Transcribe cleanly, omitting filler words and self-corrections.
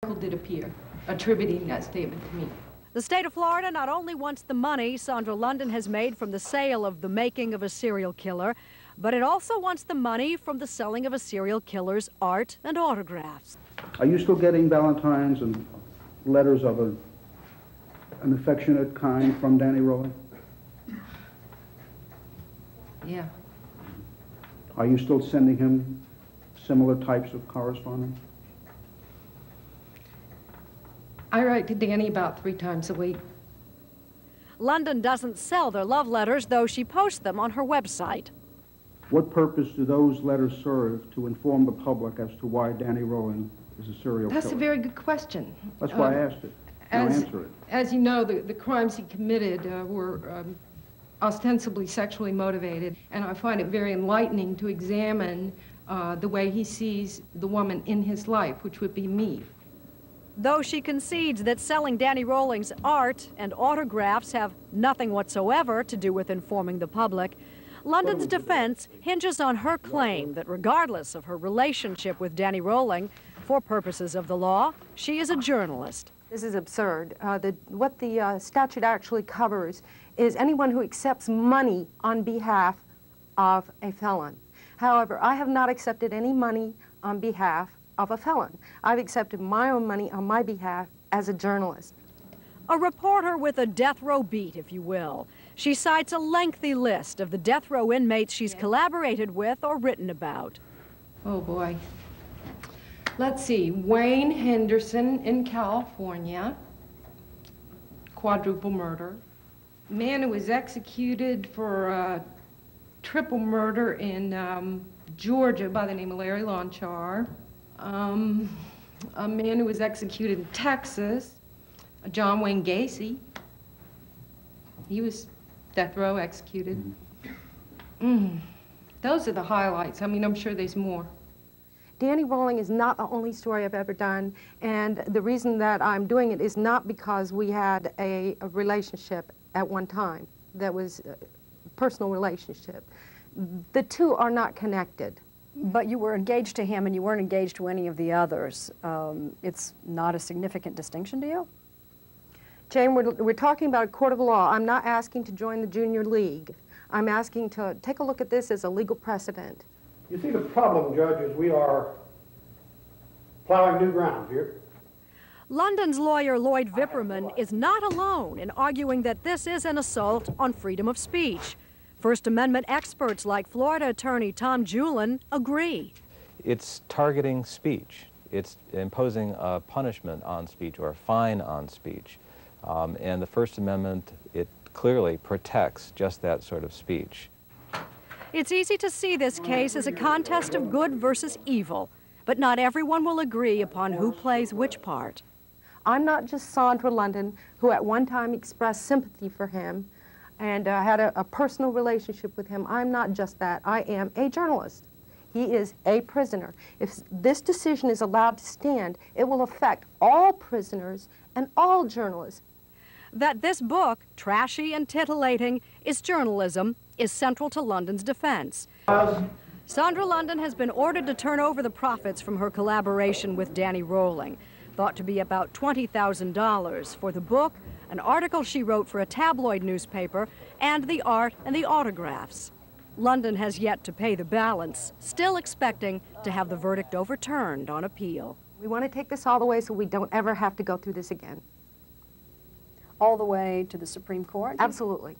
did appear, attributing that statement to me. The state of Florida not only wants the money Sondra London has made from the sale of The Making of a Serial Killer, but it also wants the money from the selling of a serial killer's art and autographs. Are you still getting valentines and letters of an affectionate kind from Danny Rowley? Yeah. Are you still sending him similar types of correspondence? I write to Danny about 3 times a week. London doesn't sell their love letters, though she posts them on her website. What purpose do those letters serve to inform the public as to why Danny Rowling is a serial killer? That's a very good question. That's why I asked it. Now answer it. As you know, the crimes he committed were ostensibly sexually motivated, and I find it very enlightening to examine the way he sees the woman in his life, which would be me. Though she concedes that selling Danny Rowling's art and autographs have nothing whatsoever to do with informing the public, London's defense hinges on her claim that regardless of her relationship with Danny Rowling, for purposes of the law, she is a journalist. This is absurd. What the statute actually covers is anyone who accepts money on behalf of a felon. However, I have not accepted any money on behalf of a felon. I've accepted my own money on my behalf as a journalist. A reporter with a death row beat, if you will. She cites a lengthy list of the death row inmates she's collaborated with or written about. Oh, boy. Let's see. Wayne Henderson in California, quadruple murder. Man who was executed for triple murder in Georgia by the name of Larry Lonchar. A man who was executed in Texas, John Wayne Gacy. He was death row executed. Those are the highlights. I mean, I'm sure there's more. Danny Rowling is not the only story I've ever done, and the reason that I'm doing it is not because we had a relationship at one time that was a personal relationship. The two are not connected. But you were engaged to him and you weren't engaged to any of the others. It's not a significant distinction to you? Jane, we're talking about a court of law. I'm not asking to join the junior league. I'm asking to take a look at this as a legal precedent. You see, the problem, Judge, is we are plowing new ground here. London's lawyer Lloyd Vipperman is not alone in arguing that this is an assault on freedom of speech. First Amendment experts like Florida attorney Tom Julin agree. It's targeting speech. It's imposing a punishment on speech or a fine on speech. And the First Amendment, it clearly protects just that sort of speech. It's easy to see this case as a contest of good versus evil, but not everyone will agree upon who plays which part. I'm not just Sondra London, who at one time expressed sympathy for him and had a personal relationship with him. I'm not just that. I am a journalist. He is a prisoner. If this decision is allowed to stand, it will affect all prisoners and all journalists. That this book, trashy and titillating, is journalism is central to London's defense. Sondra London has been ordered to turn over the profits from her collaboration with Danny Rowling, thought to be about $20,000 for the book, an article she wrote for a tabloid newspaper, and the art and the autographs. London has yet to pay the balance, still expecting to have the verdict overturned on appeal. We want to take this all the way so we don't ever have to go through this again. All the way to the Supreme Court? Absolutely.